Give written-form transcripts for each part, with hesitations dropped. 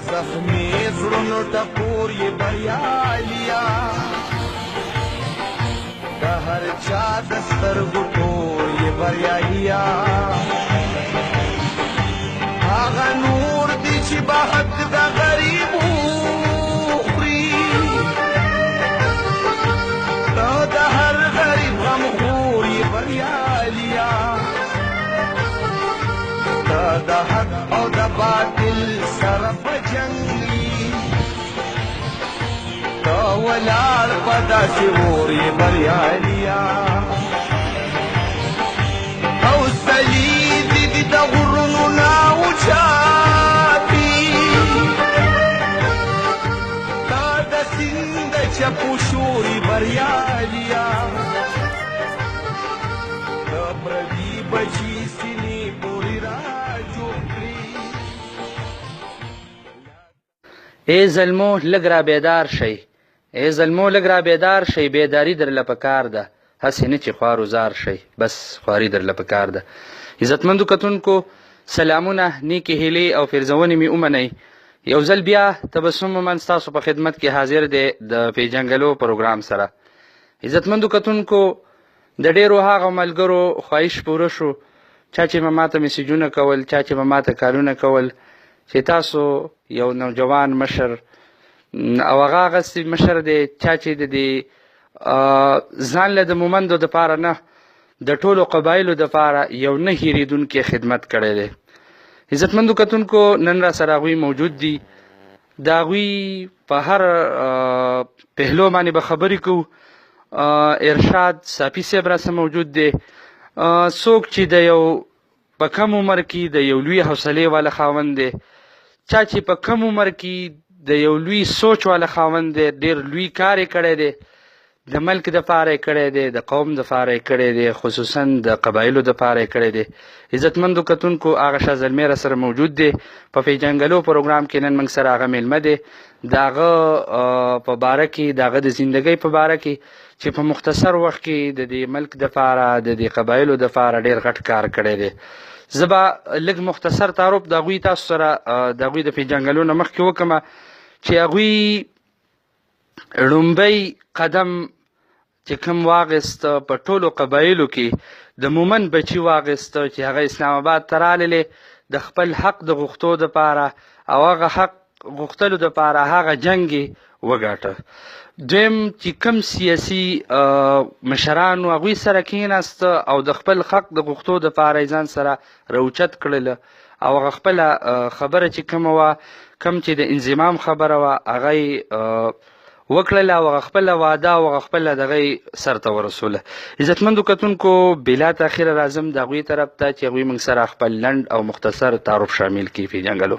زخمی زړونو ټکور یې بریالیا د هر چا د سترګو تور یې بریالیا هغه نور دی چې به حق د غریب وخوري ته د هر غریب غمخور یې بریالیا ته د حق او د باطل سره په جنګ ته ولاړ په داسې اور یې بریالیا حوصلې دې دي د غرونو نه اوچاتي تا د سیند د چپو شور یې بریالیا د پردي بچي سینې پورې راجوړ کړي ای ظلمو لږ را بیدار شئ ای ظلمو لږ را بیدار شئ بیداري درله پکار ده هسې نه چې خوار وزار شئ بس خواري درله پکار ده عزتمندو کتونکو سلامونه نیکې هیلې او فرزونې مې ومنئ یو ځل بیا تبسم مومن ستاسو په خدمت کې حاضر دی د پیژنګلو پروګرام سره عزتمندو کتونکو د ډېرو هغو ملګرو خواهش پوره شو چا چې به ماته میسیجونه کول چا چې به ماته کارونه کول چې تاسو یو نوجوان مشر او هغه هغسې مشر دی چا چې د دې ځان له د مومندو دپاره نه د ټولو قبایلو دپاره یو نه هېرېدونکی خدمت کړی دی عزتمندو کتونکو نن را سره هغوی موجود دي د هغوی په هر پهلو باندې به خبرې کوو ارشاد صافي صاحب راسره موجود دی څوک چې د یو په کم عمر کې د یو لوی حوصلې والا خاوند دی چا چې په کم عمر کې د یو لوی سوچ والا خاوند دی ډېر لوی کار یې کړی دی د ملک دپاره یې کړی دی د قوم دپاره یې کړی دی خصوصا د قبایلو دپاره یې کړی دی عزتمندو کتونکو هغه شاه زلمی را سره موجود دی په پیژنګلو پروګرام کې نن موږ سره هغه میلمه دی د هغه په باره کې د هغه د زندګۍ په باره کې چې په مختصر وخت کې د دې ملک دپاره د دې قبایلو دپاره ډېر غټ کار کړی دی زه به لږ مختصر تعارف د هغوی تاسو سره د هغوی د پیژنګلو نه مخکې وکړم چې هغوی لومبی قدم چې کوم واغېسته په ټولو قبایلو کې د مومن بچي واغېسته چې هغه اسلام آباد ته راللې د خپل حق د غوښتو دپاره او هغه حق غوښتلو دپاره هغه جنګ یې وګاټه دویم چې کوم سیاسي مشران و هغوی سره کېناسته او د خپل حق د غوښتو دپاره یې ځان سره راوچت کړله او هغه خپله خبره چې کومه وه کوم چې د انضمام خبره وه هغه یې وکړله او هغه خپله وعده او هغه خپله دغه یې سرته ورسوله عزتمندو کتونکو بلا تاخیره راځم د هغوی طرف ته چې هغوی موږ سره خپل لنډ او مختصر تعارف شامل کړي پیژنګلو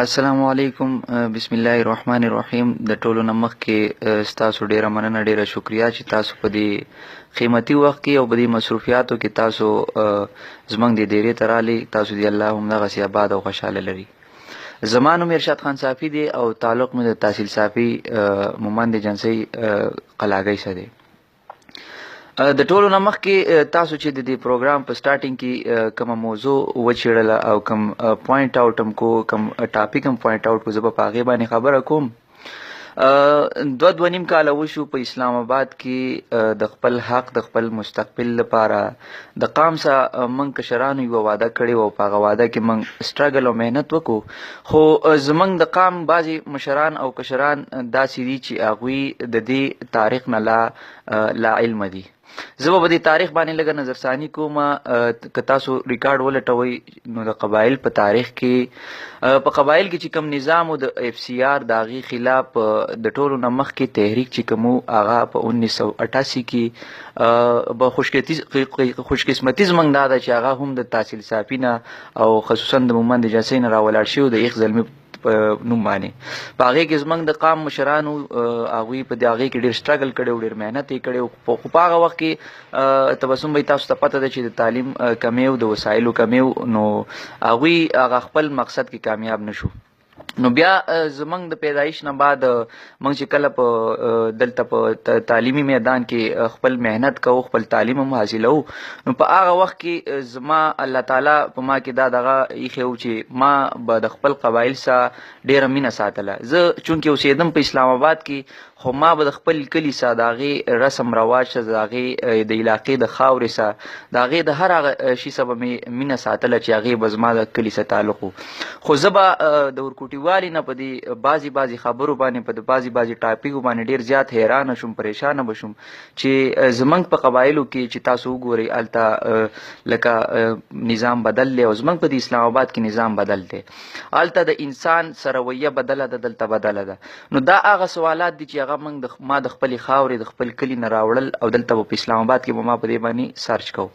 السلام علیکم بسم الله الرحمن الرحیم د ټولو نه مخکې ستاسو ډیره مننه ډیره شکریا چې تاسو په دې قیمتي وخت کې او په دې مصروفیاتو کې تاسو زموږ د ډیرې ته رالې تاسو دې الله همدغسې آباد او خوشحاله لري زما نوم ارشاد خان صافي دی او تعلق مې د تحصیل صافي مومند جنسۍ قلاګۍ سره دی د ټولو نه مخکې تاسو چې د دې پروګرام په سټارټینګ کې کومه موضوع وچېړله او کوم پوینټ آوټ هم کو کوم ټاپک هم پوینټ آوټ کو زه به په هغې باندې خبره کوم دوه نیم کاله وشو په اسلام آباد کې د خپل حق د خپل مستقبل لپاره د قام سره موږ کشرانو یوه وعده کړې وه او په هغه وعده کې موږ سټرګل او محنت وکړو خو زموږ د قام بعضې مشران او کشران داسې دي چې هغوی د دې تاریخ نه لا علم دي زه به دې تاریخ باندې لږه نظرثاني کوم که تاسو ریکارډ ولټوئ نو د قبایل په تاریخ کې په قبایل کې چې کوم نظام و د اف سی آر د هغې خلاف د ټولو نه مخکې تحریک چې کوم و هغه په 1988 کې به خوشقسمتي زموږ دا ده چې هغه هم د تحصیل صافي نه او خصوصا د مومند جنسۍ نه راولاړ شوي د ایخ زلمي په نوم باندې په هغې کې زموږ د قام مشرانو هغوی په دې هغې کې ډېر سټرګل کړی و ډېر محنت یې کړی و خو په هغه وخت کې تبسم به تاسو ته پته ده چې د تعلیم کمی و د وسایلو کمی و نو هغوی هغه خپل مقصد کې کامیاب نه شو نو بیا زمنګ د پیدایش نه بعد موږ چې کله په دلته په تعلیمي میدان کې خپل مهنت کوو خپل تعلیم هم حاصلو نو په هغه وخت کې زما الله تعالی په ما کې دا دغه ایښی و چې ما به د خپل قبایل سره ډېره مینه ساتله زه چونکې اوسېدم په اسلام آباد کې خو ما به د خپل کلي سره د هغې رسم رواج سره د هغې د علاقې د خاورې سره د هغې د هر هغه شي سره به مې مینه ساتله چې هغې به زما د کلي سره تعلق و خو زه به د ورکوټي والي نه په دې بعضې خبرو باندې په بعضې ټاپکو باندې ډېر زیات حیرانه شوم پریشانه به شوم چې زمونږ په قبایلو کې چې تاسو وګورئ هلته لکه نظام بدل دی او زمونږ په دې اسلام آباد کې نظام بدل دی هلته د انسان سره رویه بدله ده دلته بدله ده نو دا هغه سوالات دي چې هغه ما د خپلې خاورې د خپل کلي نه راوړل او دلته به په اسلام آباد کې به ما په دې باندې سرچ کوو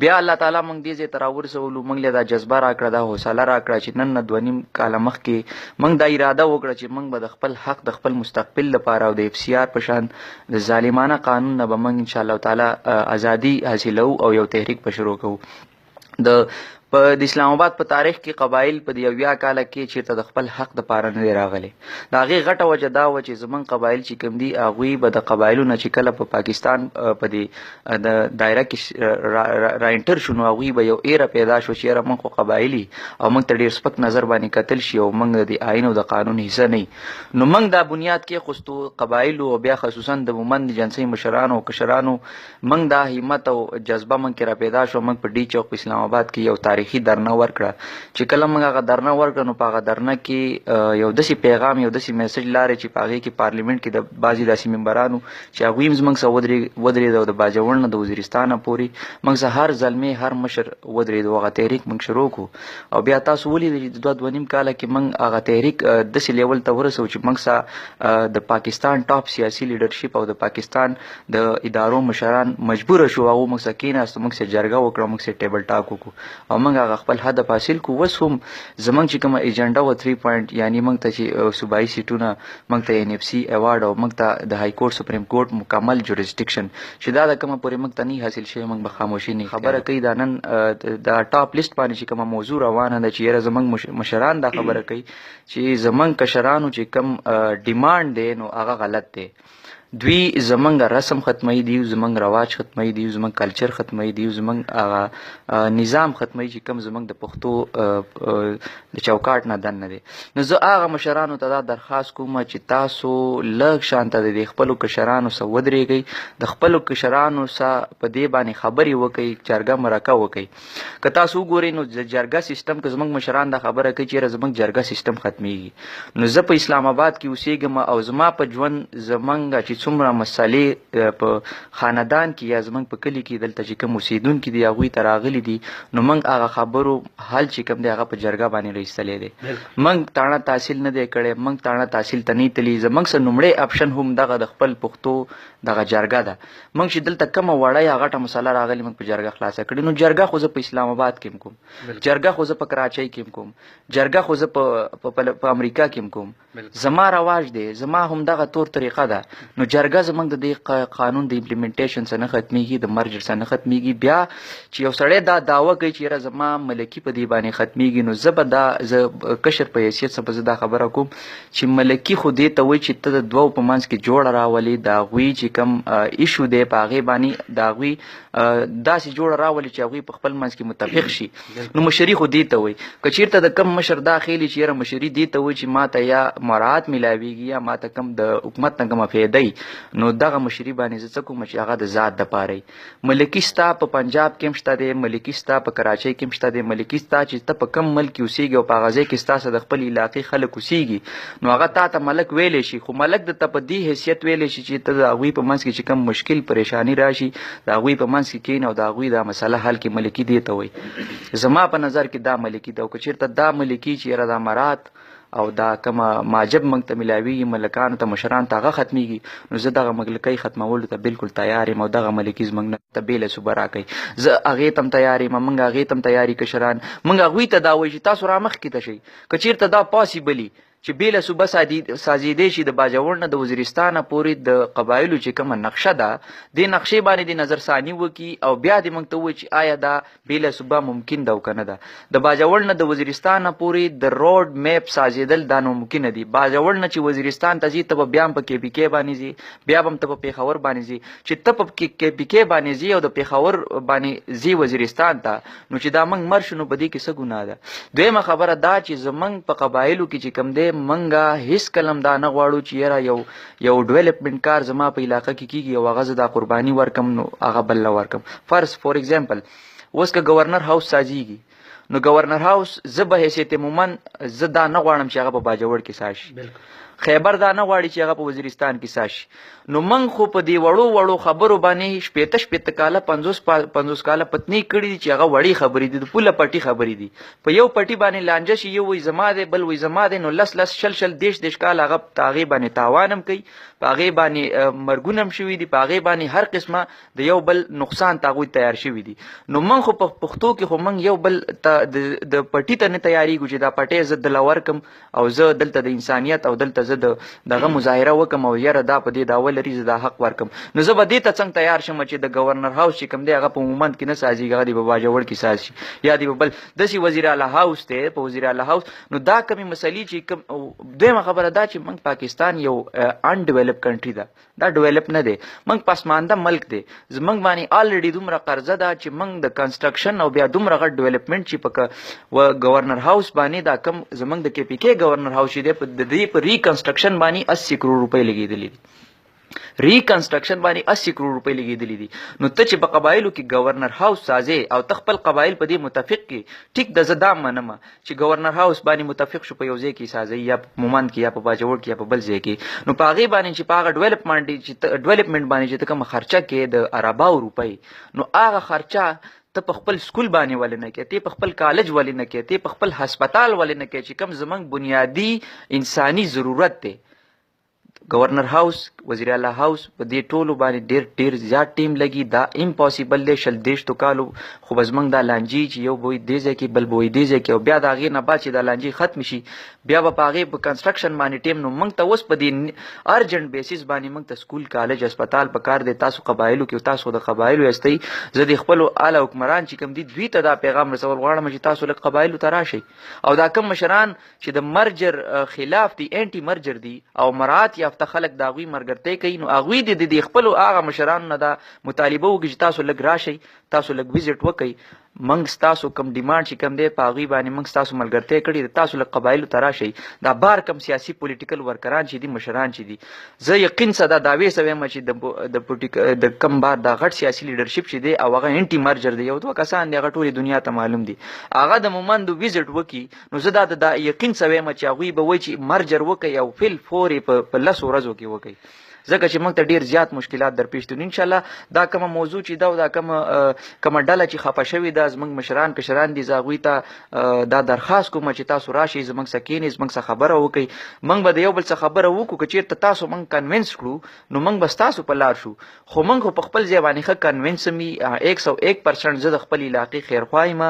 بیا الله تعالی موږ دې ځای ته راورسولو موږ له دا جذبه راکړه دا حوصله راکړه چې نن نه 2.5 کاله مخکې موږ دا اراده وکړه چې موږ به د خپل حق د خپل مستقبل لپاره او د FCR په شان د ظالمانه قانون نه به موږ انشاءالله تعالی ازادي حاصلو او یو تحریک به شروع کوو په د اسلام آباد په تاریخ کې قبایل په د 1 کال کې چیرته د خپل حق د پاره نه راغلي د هغې غټه وجه دا و چې زمونږ قبایل چې کوم دي هغوی به د قبایلو نه چې کله په پاکستان په د دایره کې را انټر شو نو هغوی به یو ایره پیدا شو چې یاره موږ خو قبایلي او موږ ته ډېر سپک نظر باندې کتل شي او موږ د آئین او د قانون حصه نه نو موږ دا بنیاد کې خستو قبایلو او بیا خصوصا د مومند جنسي مشرانو او کشرانو موږ دا همت او جذبه موږ کې را پیدا شو موږ په ډي چوک په اسلام آباد کې یو تاریخي درنه ورکړه چې کله موږ هغه درنه ورکړه نو په هغه درنه کې یو داسې پیغام یو داسې میسج لارې چې په هغې کې پارلیمنټ کې د بعضې داسې ممبرانو چې هغوی هم زموږ سره ودرېده او د باجوړ نه د وزیرستانه پورې موږ سره هر زلمی هر مشر ودرېدو هغه تحریک موږ شروع کړو او بیا تاسو ولیدل چې 2.5 کاله کې موږ هغه تحریک داسې لیول ته ورسوو چې موږ سره د پاکستان ټاپ سیاسي لیډرشپ او د پاکستان د ادارو مشران مجبوره شو هغو موږ سره کېناستو موږ سره جرګه وکړه موږ سره ټیبل ټاک وکړو او موږ هغه خپل هدف حاصل کو وس هم زمونږ چې کومه ایجنډا و 3 پوینټ یعنی موږ ته چې صوبایي سیټونه موږ ته NFC ایوارډ او موږ ته د های کورټ سپریم کورټ مکمل جوریسډکشن چې دا د کومه پورې موږ ته نه حاصل شوی موږ به خاموشي نه خبره کوي دا نن دا ټاپ لیست باندې چې کومه موضوع روانه ده چې یاره زمونږ مشران دا خبره کوي چې زمونږ کشرانو چې کوم ډیمانډ دی نو هغه غلط دی دوی زمونږ رسم ختموي دي زمونږ رواج ختموي دي زمونږ کلچر ختموي دي زمونږ هغه نظام ختموي چې کوم زمونږ د پښتو د چوکاټ نه دننه دی نو زه هغه مشرانو ته دا درخواست کوم چې تاسو لږ شانته د خپلو کشرانو سره ودرېږئ د خپلو کشرانو سره په دې باندې خبرې وکړئ جرګه مرکه وکړئ که تاسو وګورئ نو د جرګه سیستم که زمونږ مشران دا خبره کوي چې یاره زمونږ جرګه سیستم ختمیږي نو زه په اسلام آباد کې اوسېږم او زما په ژوند زمونږ چې څومره مسالې په خاندان کې یا زمونږ په کلي کې دلته چې کوم اوسېدونکي دي هغوی ته راغلي دي نو موږ هغه خبرو حل چې کوم دی هغه په جرګه باندې رایستلی دی موږ تاڼه تحصیل نه دی کړی موږ تاڼه تحصیل ته نه تلي زموږ سره لومړی اپشن هم دغه د خپل پښتو دغه جرګه ده موږ چې دلته کومه وړه یا غټه مسله راغلې موږ په جرګه خلاصه کړې نو جرګه خو زه په اسلام آباد کې هم کوم جرګه خو زه په کراچۍ کې هم کوم جرګه خو زه په امریکا کې هم کوم زما رواج دی زما هم دغه طور طریقه ده نو جرګه زمونږ د دې قانون د امپلیمنټیشن څخه نه ختمیږي د مرجر څخه نه ختمیږي بیا چې یو سړی دا دعوه کوي چې یاره زما ملکي په دې باندې ختمیږي نو زه کشر په حیثیت څخه زه دا خبره کوم چې ملکي خو دې ته وایي چې ته د دوو په منځ کې جوړه راولي د هغوی چې کوم ایشو دی په هغې باندې د هغوی داسې جوړه راولي چې هغوی په خپل منځ کې متفق شي نو مشري خو دې ته وایي که چېرته د کم مشر دا خیلي چې یاره مشري دې ته وایي چې ما ته یا مراعات میلاویږي یا ما ته کم د حکومت نه کومه فایده نو دغه مشري باندې زه څه کوم چې هغه د ذات دپاره ملکي ستا په پنجاب کې هم شته دی ملکي ستا په کراچۍ کې هم شته دی ملکي ستا چې ته په کم ملک کې اوسېږي او په هغه ځای کې ستا سره د خپل علاقې خلک اوسېږي نو هغه تا ته ملک ویلی شي خو ملک د ته په دې حیثیت ویلی شي چې ته د هغوی په منځ کې چې کوم مشکل پریشاني راشي د هغوی په منځ کې کښېنه او د هغوی دا مسله حل کړي ملکي دې ته وایي زما په نظر کې دا ملکي ده او که چېرته دا ملکي چې یاره دا مرات او دا کومه ماجب موږ ته میلاویږي ملکانو ته مشرانو ته هغه ختمیږي نو زه دغه ملکۍ ختمولو ته بالکل تیار یم او دغه ملکي زموږ نه ته بېله صوبه راکوئ زه هغې ته هم تیار یم موږ هغې ته هم تیار کشران موږ هغوی ته دا وایو چې تاسو رامخکې ته شئ که چېرته دا پاسیبلي چې بیله صوبه سازیدې شي د باجوړ نه د وزیرستانه پورې د قبایلو چې کومه نقشه ده دې نقشې باندې د نظرثاني وکړي او بیا دې موږ ته ووایي چې آیا دا بیله صوبه ممکن ده او که نه ده د باجوړ نه د وزیرستانه پورې د روډ میپ سازېدل دا ناممکنه دي باجوړ نه چې وزیرستان ته ځي ته به بیا هم په کې پي کې باندې ځي بیا به هم ته په پېښور باندې ځي چې ته په کې پي کې باندې ځي او د پېښور باندې ځي وزیرستان ته نو چې دا موږ مر شو نو په دې کې څه ګناه ده دویمه خبره دا چې زموږ په قبایلو کې چې کوم دی منګه هیڅ کلم دا نه غواړو چې یاره یو ډیولپمنٹ کار زما په علاقه کې کیږي او هغه زه دا قرباني ورکم نو هغه بل له ورکم فرض فور ایگزامپل اوس که گورنر هاوس سازیږي نو گورنر هاوس زه به حیثیت عموماً زه دا نه غواړم چې هغه په باجوړ کې ساشي خیبر دا نه غواړي چې هغه په وزیرستان کې ساشي نو موږ خو په دې وړو خبرو باندې شپېته کاله 50 کاله پتنی کړي دي چې هغه وړي خبرې دي د پوله پټي خبرې دي په یو پټي باندې لانجه شي یو وایي زما دی بل وایي زما دی نو لس شل دیش کال هغه په هغې باندې تاوان هم کوي په هغې باندې مرګونه هم شوي دي په هغې باندې هر قسمه د یو بل نقصان ته هغوی تیار شوي دي نو موږ خو په پښتو کې خو موږ یو بل د پټي ته نه تیاریږو چې دا پټی زه دله ورکم او زه دلته د انسانیت او دلته زه دغه مظاهره وکم او یاره دا په دې دعوه لري زه دا حق ورکم نو زه به دې ته څنګه تیار شم چې د گورنر هاوس چې کوم دی هغه په مومند کې نه سازیږي هغه دې په باجوړ کې سازي یا دې په بل داسې وزیر اعلی هاوس دی په وزیر اعلی هاوس نو دا کمې مسلې چې کوم دویمه خبره دا چې موږ پاکستان یو ان ډیولپ کنټري ده دا ډیولپ نه دی موږ پسمانده ملک دی زموږ باندې الریډي دومره قرضه ده چې موږ د کنسټرکشن او بیا دومره غټ ډیولپمنٹ چې په گورنر هاوس باندې دا کم زموږ د کې پی کې گورنر هاوس دی په دې په ریکنسټرکشن باندې 80 کروڑ روپۍ لګېدلي دي ریکنسټرکشن باندې 80 کروڑ روپۍ لګېدلي دي نو ته چې په قبایلو کې گورنر هاوس سازې او ته خپل قبایل په دې متفق کې ټیک د زه دا منم چې گورنر هاوس باندې متفق شو په یو ځای کې سازې یا په مومند کې یا په باجوړ کې یا په بل ځای کې نو په هغې باندې چې په هغه ډیولپمنټ باندې چې ته کومه خرچه کې د ارباو روپۍ نو هغه خرچه ته په خپل سکول باندې ولې نه کې ته په خپل کالج ولې نه کې ته په خپل هسپتال ولې نه کې چې کوم زمونږ بنیادی انساني ضرورت دی گورنر هاوس وزیر اعلی هاوس په دې ټولو باندې ډیر زیات ټیم لګي دا امپاسیبل دی شل دیش تو کالو خو به زموږ دا لانجې چې یو به وي دې ځای کې بل به وي دې ځای کې او بیا د هغې نه بعد چې دا لانجې ختم شي بیا به په هغې په کنسټرکشن باندې ټیم نو موږ ته اوس په دې ارجنټ بیسس باندې موږ ته سکول کالج هسپتال په کار دی تاسو قبایلو کې تاسو د قبایلو یاستئ زه د خپلو اعلی حکمران چې کوم دي دوی ته دا پیغام رسول غواړم چې تاسو لږ قبایلو ته راشئ او دا کوم مشران چې د مرجر خلاف دي انټي مرجر دي او مراعات یافته خلک د هغوی مرګرتۍ کوي نو هغوی د خپلو هغه مشرانو نه دا مطالبه وکړي چې تاسو لږ راشئ تاسو لږ ویزټ وکئ موږ ستاسو کم ډیمانډ چې کم دی په هغوی باندې موږ ستاسو ملګرتۍ کړې ده تاسو لږ قبایلو ته راشئ دا بار کم سیاسي پولیټیکل ورکران چې دي مشران چې دي زه یقین سره دا دعوې سوی یم چې د کم بار دا غټ سیاسي لیډرشپ چې دی او هغه انټي مرجر دی یو دوه کسان دی هغه ټولې دنیا ته معلوم دي هغه د مومند ویزټ وکړي نو زه دا یقین سوی یم چې هغوی به وایي چې مرجر وکړي او فل فور یې په 10 ورځو کې وکړي ځکه چې موږ ته ډیر زیات مشکلات درپېښ دي انشاءالله دا کومه موضوع چې ده او دا کومه ډله چې خفه شوې ده زموږ مشران کشران دي زه هغوی ته دا درخواست کوم چې تاسو راشئ زموږ څخه کښېنئ زموږ څخه خبره وکړئ موږ به د یو بل څه خبره وکړو که چېرته تاسو موږ کنوینس کړو نو موږ به ستاسو په لار شو خو موږ خو په خپل ځای باندې ښه کنوینس یم 101% زه د خپل علاقې خیرخوا یم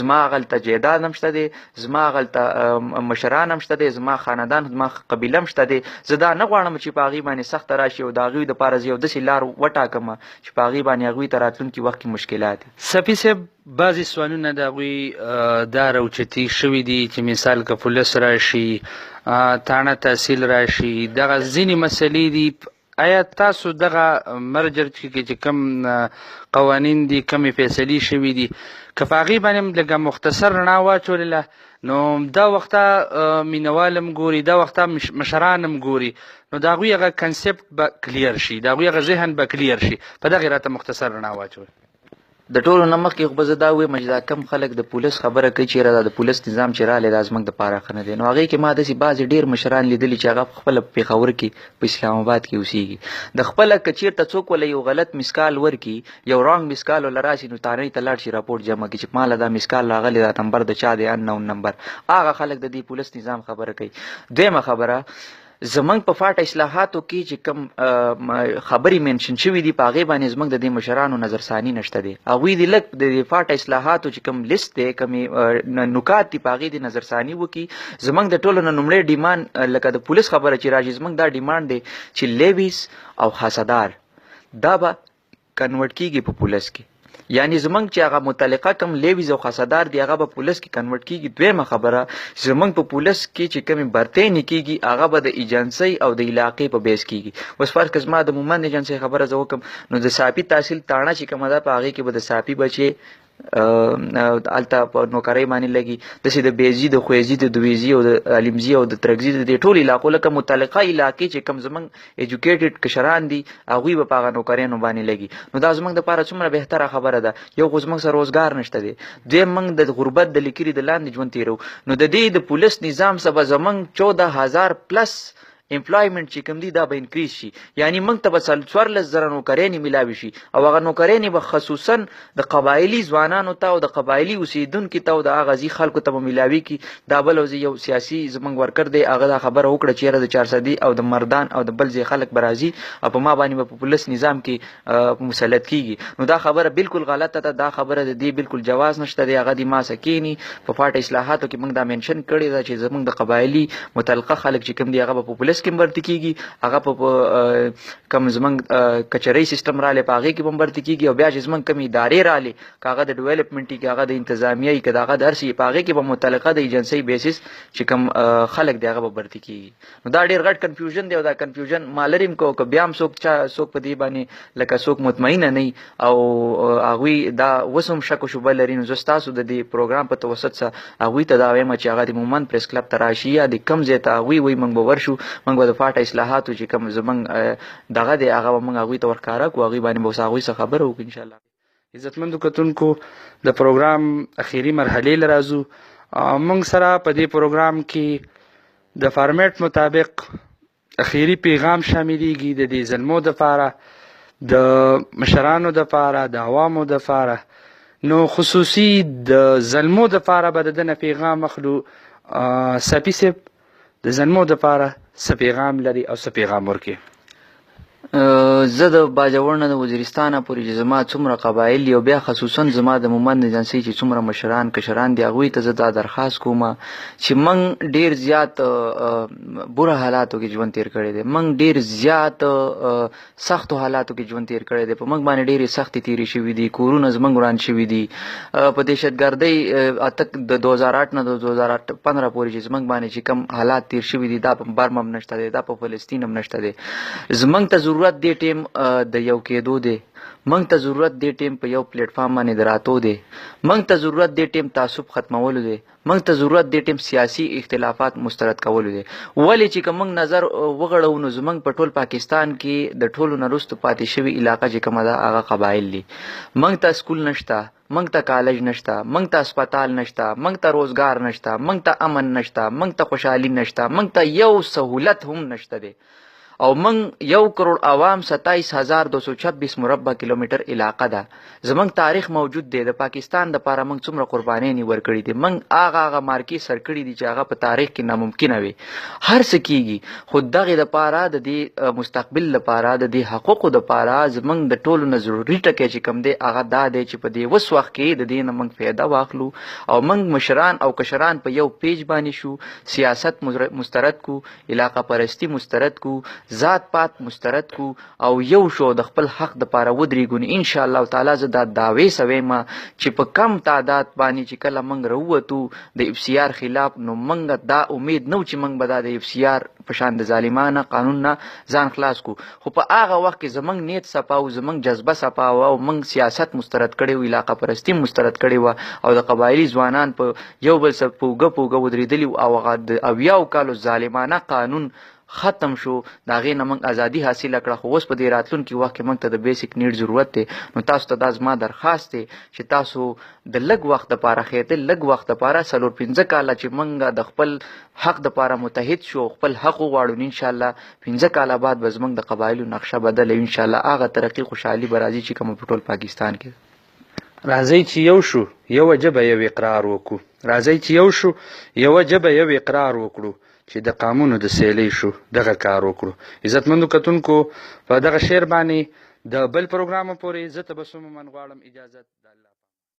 زما هغلته جایداد هم شته دی زما هغلته مشران هم شته دی زما خاندان زما قبیله هم شته دی زه دا نه غواړم چې په هغې باندې سخته راشي او د هغوی دپاره زه یو داسې لار وټاکم چې په هغې باندې هغوی ته راتلونکي وخت کې مشکلات صفي صاحب بعضې سوالونه د هغوی دا راوچتي شوي دي چې مثال که پولیس راشي تاڼه تحصیل راشي دغه ځینې مسلې دي آیا تاسو دغه مرجر چې کوم قوانین دي کمې فیصلې شوي دي که په هغې باندې لږه مختصر رڼا واچولله نو دا وخته مینوال هم ګوري دا وخته مشران هم ګوري نو د هغوی هغه کنسپټ به کلیر شي د هغوی هغه ذهن به کلیر شي په دغې راته مختصر رڼا واچول د ټولو نه مخکې خو به زه دا ووایم چې دا کم خلک د پولیس خبره کوي چې دا د پولیس نظام چې رالی دا زموږ دپاره ښه نه دی نو هغې کې ما داسې بعضې ډېر مشران لیدلي چې هغه خپله په پېښور کې په اسلام آباد کې اوسېږي د خپله که چېرته څوک وله یو غلط مسکال ورکړي یو رانګ مسکال وله راشي نو تانۍ ته لاړ شي راپورټ جمع کړي چې ماله دا مسکال راغلی دا نمبر د چا دی ان نمبر هغه خلک د دې پولیس نظام خبره کوي دویمه خبره زمنګ په فاټ اصلاحاتو کې چې کم خبرې منشن شوي دي په هغې باندې زمنګ د دې مشرانو نظرثاني نشته دی. هغوی د لږ د فاټ اصلاحاتو چې کم لیست دی کمې نکات دي په هغې د نظرثاني وکړي. زمنګ د ټولو نه لومړی ډیمانډ لکه د پولیس خبره چې راشي زمنګ دا ډیمانډ دی چې لیویز او حسدار دا به کنورټ کیږي په پولیس کې. یعنی زمنګ چې هغه متعلقه کم لیویز او خاصدار دی هغه به پولیس کې کنورټ کیږي. دویمه خبره زمنګ په پولیس کې چې کمی برتې کیږي هغه به د ایجنسی او د علاقې په بیس کیږي. اوس فرض کړه زما د مومند ایجنسی خبره زه وکم نو د ساپي تحصیل تاڼه چې کومه ده په هغې کې به د ساپي بچې هلته په نوکرۍ باندې لګي. داسې د بیزي د خویزي د دویزي او د علمزي او د ترکزي د دې ټول علاقو لکه متعلقه علاقې چې کم زموږ ایجوکیټډ کشران دي هغوی به په هغه نوکریانو باندې لګي. نو دا زموږ دپاره څومره بهتره خبره ده. یو خو زموږ سره روزګار نشته دی، دویم موږ د غربت د لیکلي د لاندې ژوند تېرو. نو د دې د پولیس نظام څخه به زموږ 14,000 پلس امپلایمنٹ چې کوم دی دا به انکریز شي. یعنی موږ ته به 14,000 نوکریانې میلاوي شي او هغه نوکریانې به خصوصا د قبایلي ځوانانو ته او د قبایلي اوسیدونکو ته او د هغه ځي خلکو ته به میلاوي کی. دا بل یو سیاسي زموږ ورکر دی هغه دا خبره وکړه چې یاره د 400 او د مردان او د بل ځای خلک به راځي او په ما باندې به په پولیس نظام کې مسلط کیږي. نو دا خبره بالکل غلطه ده. دا خبره د دې بالکل جواز نشته دی. هغه د ما سکینی په پاټ اصلاحاتو کې موږ دا منشن کړی ده چې زموږ د قبایلي متعلقه خلک چې کوم دی هغه په پولیس کې برتی کیږي. هغه په کم زمنګ کچرۍ سیستم رالی په هغې کې به برتی کیږي او بیا چې زمنګ کم ادارې رالی که هغه د ډیولپمنټي که هغه د انتظامیه که د هغه د هر څه په هغې کې به متعلقه د ایجنسۍ بیسس چې کم خلک دی هغه به برتی کیږي. نو دا ډېر غټ کنفیوژن دی او دا کنفیوژن ما لرې م که بیا هم څوک په دې باندې لکه څوک مطمئنه نه او هغوی دا اوس هم شک و شبه لري. نو زه ستاسو د دې پروګرام په توسط څخه هغوی ته دا وایم چې هغه د مومند پریس کلب ته راشي یا د کم ځای ته هغوی وایي موږ به ورشو موږ به د اصلاحاتو چې کوم زمونږ دغه دی هغه به موږ هغوی ته ورښکاره کړو هغوی باندې به اوس هغوی څه خبره وکړو انشاءالله. عزتمندو کتونکو د پروګرام اخیری مرحلې له راځو. موږ سره په دې پروګرام کې د فارمیټ مطابق اخیری پیغام شاملیږي د دې زلمو دپاره د مشرانو دپاره د عوامو دپاره. نو خصوصي د زلمو دپاره به د ده نه پیغام اخلو. سپي صاحب د زلمو دپاره څه پیغام لري او څه پیغام ورکړي؟ زه د باجوړ نه د وزیرستانه پورې چې زما څومره قبایل دي او بیا خصوصا زما د مومند ایجنسۍ چې څومره مشران کشران دي هغوی ته زه دا درخواست کوم چې موږ ډېر زیات بوره حالاتو کې ژوند تېر کړی دی. موږ ډېر زیات سختو حالاتو کې ژوند تېر کړی دی. په موږ باندې ډېرې سختې تېرې شوي دي. کورونه زموږ وران شوي دي. په دهشتګردۍ د 2008 نه د 2015 پورې چې زموږ باندې چې کوم حالات تېر شوي دي دا په برم هم نشته دی، دا په فلسطین هم نشته دی. زموږ ته ضرورت دی ټیم د یو کېدو دی. موږ ته ضرورت دی ټیم په یو پلیټ فارم باندې د راتو دی. موږ ته ضرورت دی ټیم تعصب ختمولو دی. موږ ته ضرورت دی ټیم سیاسي اختلافات مسترد کولو دی. ولې چې که موږ نظر وغړو نو زموږ په ټول پاکستان کې د ټولو نه وروسته پاتې شوي علاقه چې کومه ده هغه قبایل دي. موږ ته سکول نشته، موږ ته کالج نشته، موږ ته اسپتال نشته، موږ ته روزګار نشته، موږ ته امن نشته، موږ ته خوشحالي نشته، موږ ته یو سهولت هم نشته دی. او من 1 کروڑ عوام 27,226 مربع کیلومتر علاقه ده. زمونږ تاریخ موجود دی. د پاکستان دپاره موږ څومره قربانۍ ورکړي دي. موږ هغه مارکې سر کړي دي چې هغه په تاریخ کې ناممکنه وي. هر څه کیږي خو دغې دپاره د دې مستقبل دپاره د دې حقوقو دپاره زمونږ د ټولو نه ضروري ټکی چې کوم دی هغه دا دی چې په دې اوس وخت کې د دې نه موږ فایده واخلو او موږ مشران او کشران په یو پیج باندې شو. سیاست مسترد کو، علاقه پرستی مسترد کو، ذات پات مسترد کو او یو شو د خپل حق د پاره ودرېږو. ان شاء الله تعالی زه دا دعوی سویم چې په کم تعداد باندې چې کله موږ راووتو د FCR خلاف نو موږ دا امید نو چې موږ به دا د FCR په شان د ظالمانه قانون نه ځان خلاص کو. خو په هغه وخت کې زموږ نیت صفا او زموږ جذبه صفا او موږ سیاست مسترد کړی و، علاقه پرستی مسترد کړی و او د قبایلي ځوانان په یو بل سره پوګه پوګه ودرېدلي او هغه د 80 کالو ظالمانه قانون ختم شو. د هغې نه موږ ازادي حاصله کړه. خو اوس په دې راتلونکي وخت کې موږ ته د بیسیک نیډ ضرورت دی. نو تاسو ته دا زما درخواست دی چې تاسو د لږ وخت دپاره خېټل لږ وخت دپاره 4-5 کاله چې موږ د خپل حق دپاره متحد شو خپل حق وغواړو. انشاءالله 15 کاله بعد به زموږ د قبایلو نقشه بدله انشاءالله هغه ترقي خوشحالي به راځي چې کومه په ټول پاکستان کې. راځئ چې یو شو یوه ژبه یو اقرار وکړو. راځئ چې یو شو یوه ژبه یو اقرار وکړو چې د قامونو د سیلۍ شو دغه کار وکړو. عزتمندو کتونکو په دغه شعر باندې د بل پروګرام پورې زه تبسم من غواړم اجازت د الله.